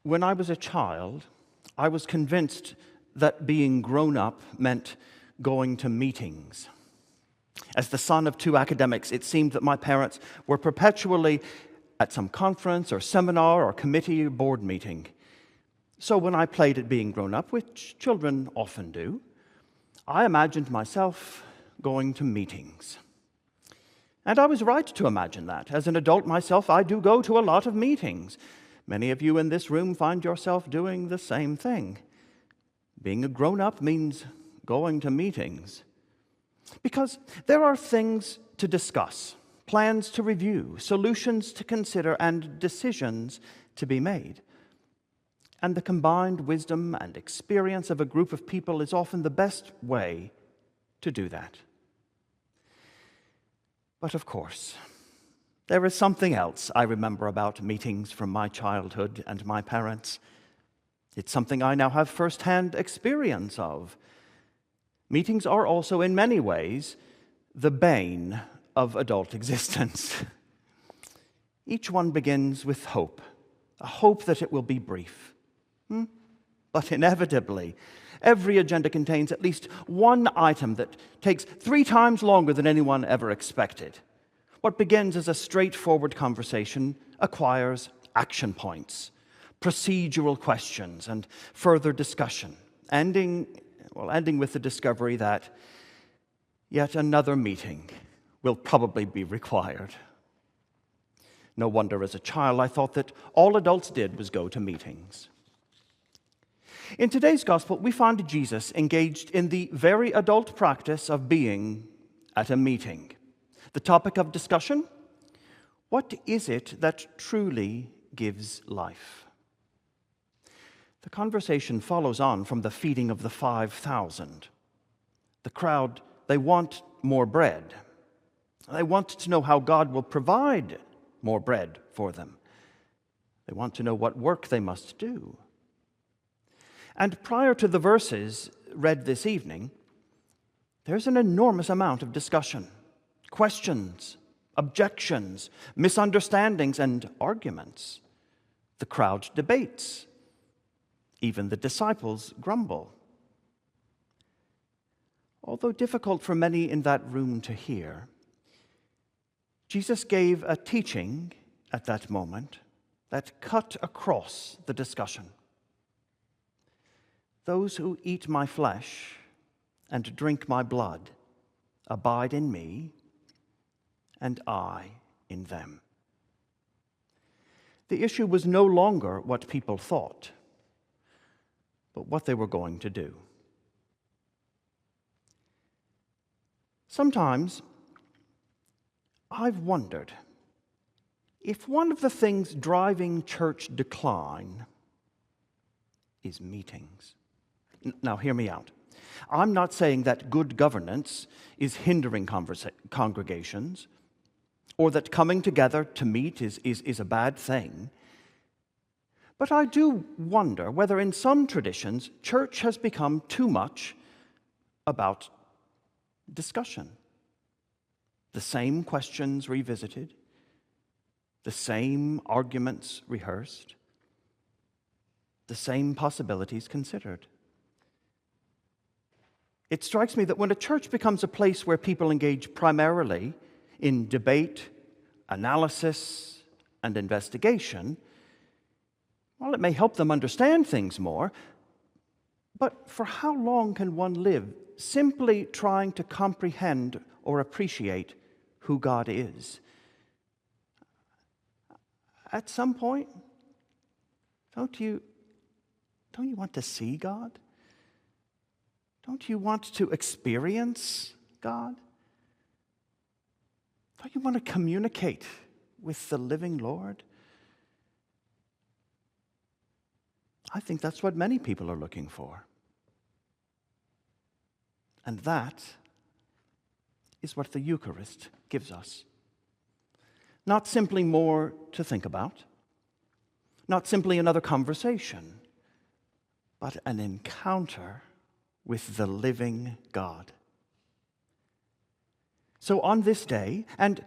When I was a child, I was convinced that being grown up meant going to meetings. As the son of two academics, it seemed that my parents were perpetually at some conference or seminar or committee or board meeting. So when I played at being grown up, which children often do, I imagined myself going to meetings. And I was right to imagine that. As an adult myself, I do go to a lot of meetings. Many of you in this room find yourself doing the same thing. Being a grown-up means going to meetings. Because there are things to discuss, plans to review, solutions to consider, and decisions to be made. And the combined wisdom and experience of a group of people is often the best way to do that. But of course, there is something else I remember about meetings from my childhood and my parents. It's something I now have first-hand experience of. Meetings are also, in many ways, the bane of adult existence. Each one begins with hope, a hope that it will be brief. But inevitably, every agenda contains at least one item that takes 3 times longer than anyone ever expected. What begins as a straightforward conversation acquires action points, procedural questions, and further discussion, ending with the discovery that yet another meeting will probably be required. No wonder as a child I thought that all adults did was go to meetings. In today's gospel, we find Jesus engaged in the very adult practice of being at a meeting. The topic of discussion: what is it that truly gives life? The conversation follows on from the feeding of the 5,000. The crowd, they want more bread. They want to know how God will provide more bread for them. They want to know what work they must do. And prior to the verses read this evening, there's an enormous amount of discussion, questions, objections, misunderstandings, and arguments. The crowd debates. Even the disciples grumble. Although difficult for many in that room to hear, Jesus gave a teaching at that moment that cut across the discussion. Those who eat my flesh and drink my blood abide in me, and I in them. The issue was no longer what people thought, but what they were going to do. Sometimes I've wondered if one of the things driving church decline is meetings. Now, hear me out. I'm not saying that good governance is hindering congregations, or that coming together to meet is a bad thing. But I do wonder whether in some traditions, church has become too much about discussion. The same questions revisited, the same arguments rehearsed, the same possibilities considered. It strikes me that when a church becomes a place where people engage primarily in debate, analysis, and investigation, well, it may help them understand things more, but for how long can one live simply trying to comprehend or appreciate who God is? At some point, don't you want to see God? Don't you want to experience God? Don't you want to communicate with the living Lord? I think that's what many people are looking for. And that is what the Eucharist gives us. Not simply more to think about, not simply another conversation, but an encounter with the living God. So on this day, and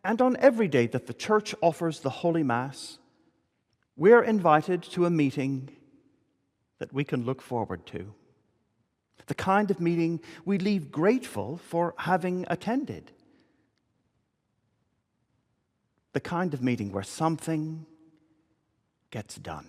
on every day that the Church offers the Holy Mass, we're invited to a meeting that we can look forward to. The kind of meeting we leave grateful for having attended. The kind of meeting where something gets done.